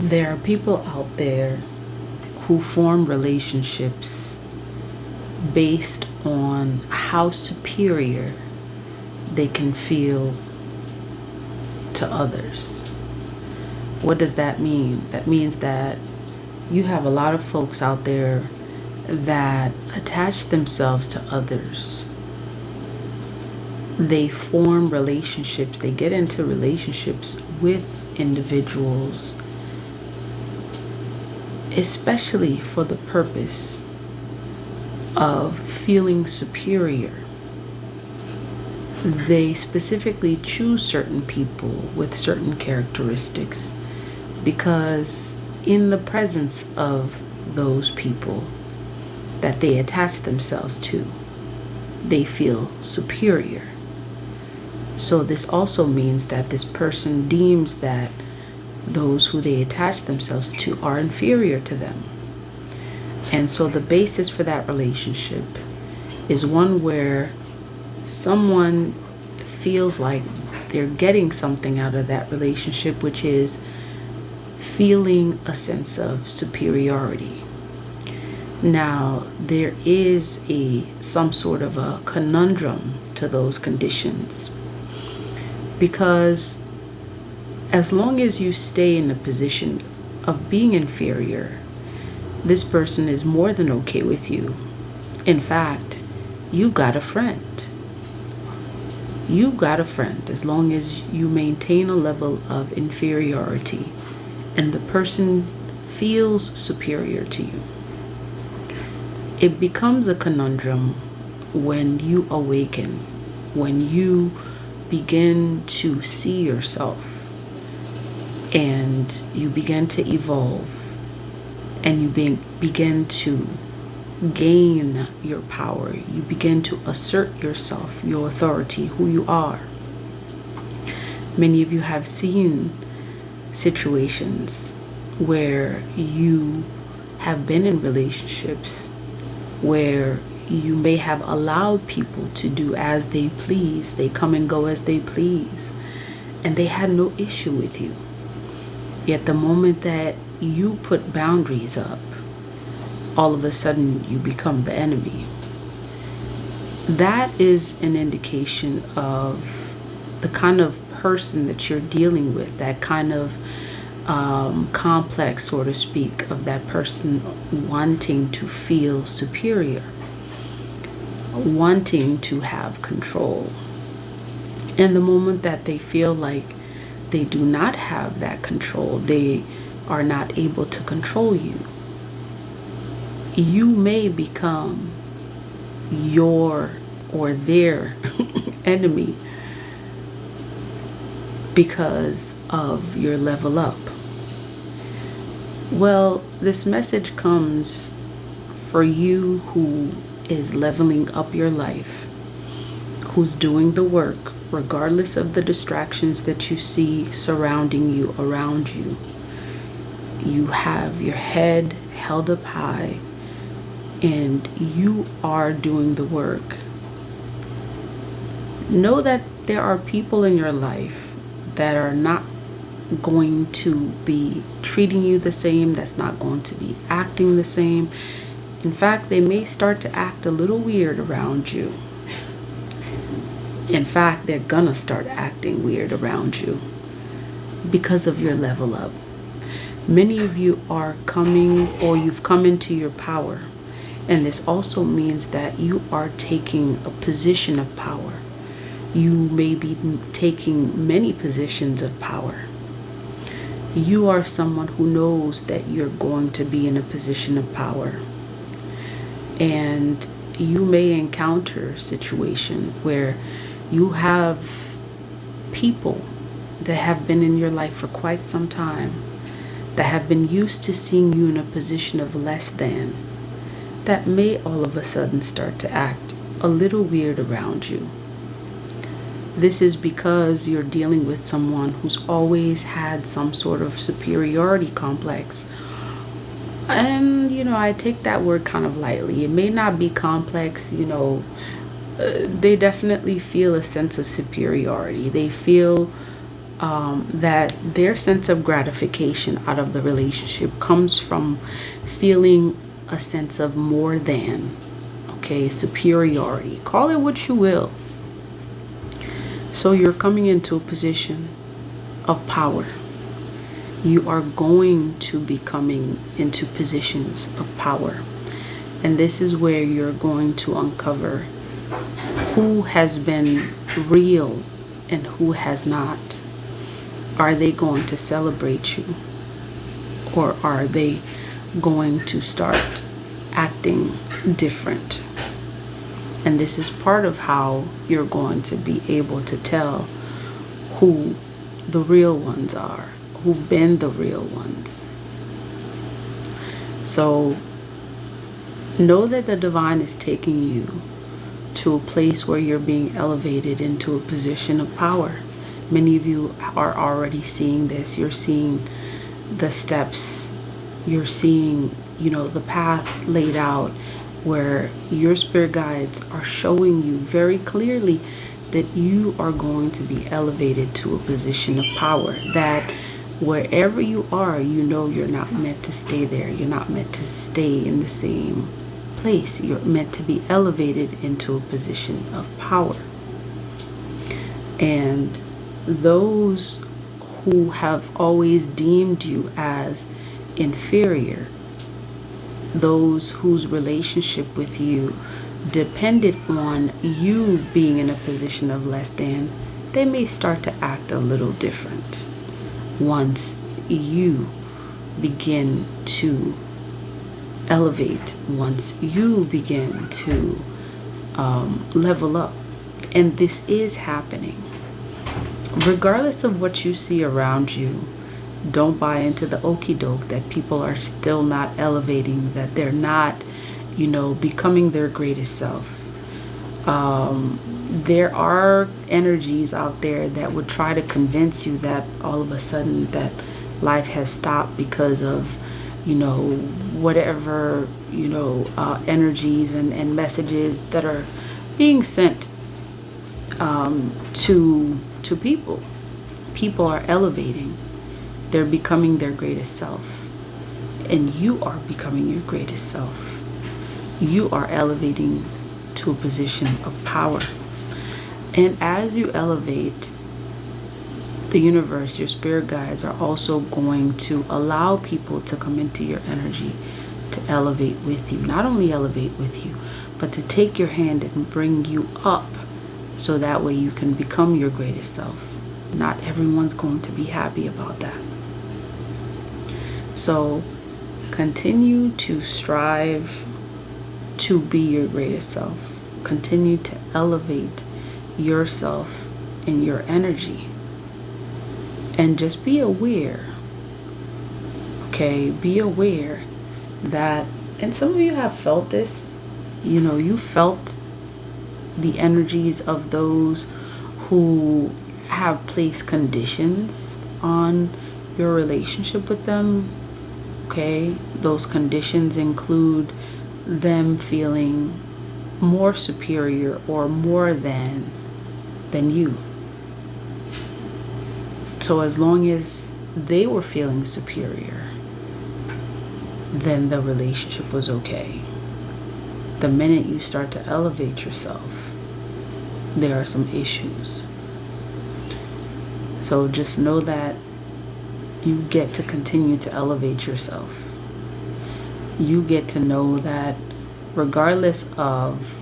There are people out there who form relationships based on how superior they can feel to others. What does that mean? That means that you have a lot of folks out there that attach themselves to others. They form relationships, they get into relationships with individuals, especially for the purpose of feeling superior. They specifically choose certain people with certain characteristics because in the presence of those people that they attach themselves to, they feel superior. So this also means that this person deems that those who they attach themselves to are inferior to them. And so the basis for that relationship is one where someone feels like they're getting something out of that relationship, which is feeling a sense of superiority. Now, there is some sort of a conundrum to those conditions, because as long as you stay in a position of being inferior, this person is more than okay with you. In fact, you've got a friend. You've got a friend as long as you maintain a level of inferiority and the person feels superior to you. It becomes a conundrum when you awaken, when you begin to see yourself and you begin to evolve and you begin to gain your power. You begin to assert yourself, your authority, who you are. Many of you have seen situations where you have been in relationships where you may have allowed people to do as they please. They come and go as they please, and they had no issue with you. Yet the moment that you put boundaries up, all of a sudden you become the enemy. That is an indication of the kind of person that you're dealing with, that kind of complex, so to speak, of that person wanting to feel superior, wanting to have control. And the moment that they feel like they do not have that control, they are not able to control you, you may become your or their enemy because of your level up. Well, this message comes for you who is leveling up your life, who's doing the work regardless of the distractions that you see surrounding you, around you. You have your head held up high and you are doing the work. Know that there are people in your life that are not going to be treating you the same, that's not going to be acting the same. In fact, they may start to act a little weird around you. In fact, they're gonna start acting weird around you because of your level up. Many of you are coming, or you've come into your power. And this also means that you are taking a position of power. You may be taking many positions of power. You are someone who knows that you're going to be in a position of power. And you may encounter a situation where you have people that have been in your life for quite some time, that have been used to seeing you in a position of less than, that may all of a sudden start to act a little weird around you. This is because you're dealing with someone who's always had some sort of superiority complex. And, I take that word kind of lightly. It may not be complex, they definitely feel a sense of superiority. They feel that their sense of gratification out of the relationship comes from feeling a sense of more than, okay, superiority. Call it what you will. So you're coming into a position of power. You are going to be coming into positions of power. And this is where you're going to uncover who has been real and who has not. Are they going to celebrate you? Or are they going to start acting different? And this is part of how you're going to be able to tell who the real ones are, who've been the real ones. So know that the divine is taking you to a place where you're being elevated into a position of power. Many of you are already seeing this. You're seeing the steps. You're seeing, the path laid out where your spirit guides are showing you very clearly that you are going to be elevated to a position of power. That wherever you are, you're not meant to stay there. You're not meant to stay in the same place. You're meant to be elevated into a position of power. And those who have always deemed you as inferior, those whose relationship with you depended on you being in a position of less than, they may start to act a little different once you begin to elevate, once you begin to level up. And this is happening. Regardless of what you see around you, don't buy into the okie doke that people are still not elevating, that they're not, becoming their greatest self. There are energies out there that would try to convince you that all of a sudden that life has stopped because of, whatever, energies and messages that are being sent to people. People are elevating. They're becoming their greatest self. And you are becoming your greatest self. You are elevating to a position of power. And as you elevate, the universe, your spirit guides are also going to allow people to come into your energy to elevate with you. Not only elevate with you, but to take your hand and bring you up so that way you can become your greatest self. Not everyone's going to be happy about that. So continue to strive to be your greatest self. Continue to elevate yourself and your energy. And just be aware, okay? Be aware that, and some of you have felt this, you felt the energies of those who have placed conditions on your relationship with them, okay? Those conditions include them feeling more superior or more than you. So as long as they were feeling superior, then the relationship was okay. The minute you start to elevate yourself, there are some issues. So just know that you get to continue to elevate yourself. You get to know that regardless of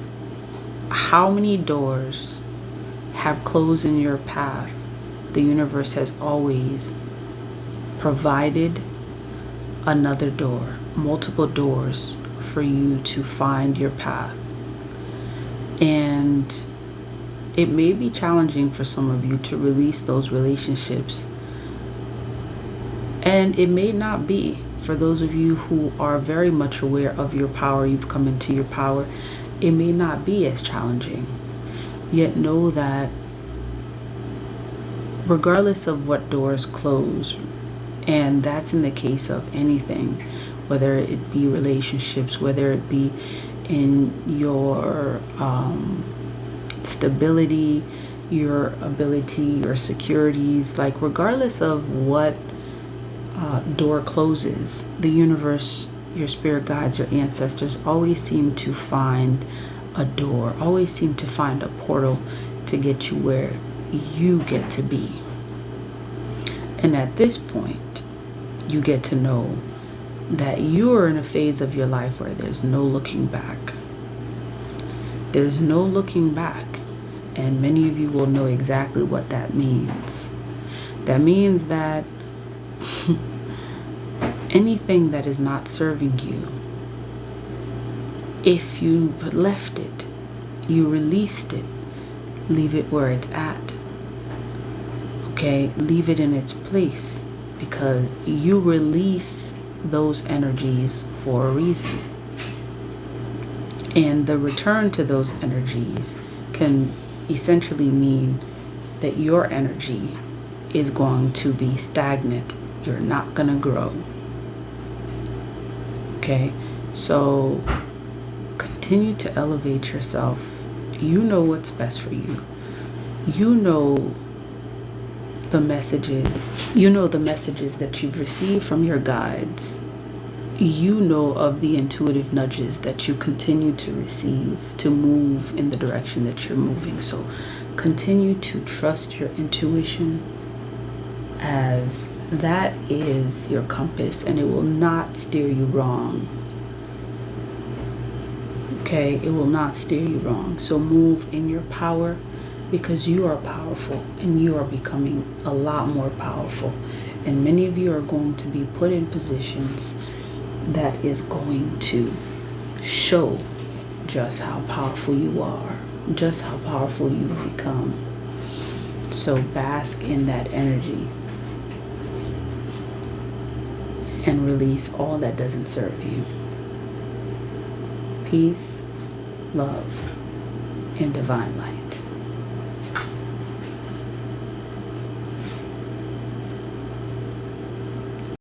how many doors have closed in your path, the universe has always provided another door, multiple doors for you to find your path. And it may be challenging for some of you to release those relationships. And it may not be for those of you who are very much aware of your power, you've come into your power. It may not be as challenging. Yet know that regardless of what doors close, and that's in the case of anything, whether it be relationships, whether it be in your stability, your ability, your securities, like regardless of what door closes, the universe, your spirit guides, your ancestors always seem to find a door, always seem to find a portal to get you where you get to be. And at this point, you get to know that you're in a phase of your life where there's no looking back. There's no looking back. And many of you will know exactly what that means. That means that anything that is not serving you, if you've left it, you released it, leave it where it's at. Okay? Leave it in its place, because you release those energies for a reason. And the return to those energies can essentially mean that your energy is going to be stagnant. You're not going to grow. Okay? So continue to elevate yourself. You know what's best for you. You know the messages. You know the messages that you've received from your guides. You know of the intuitive nudges that you continue to receive to move in the direction that you're moving. So continue to trust your intuition, as that is your compass and it will not steer you wrong. Okay, it will not steer you wrong. So move in your power, because you are powerful and you are becoming a lot more powerful. And many of you are going to be put in positions that is going to show just how powerful you are, just how powerful you've become. So bask in that energy and release all that doesn't serve you. Peace, love, and divine light.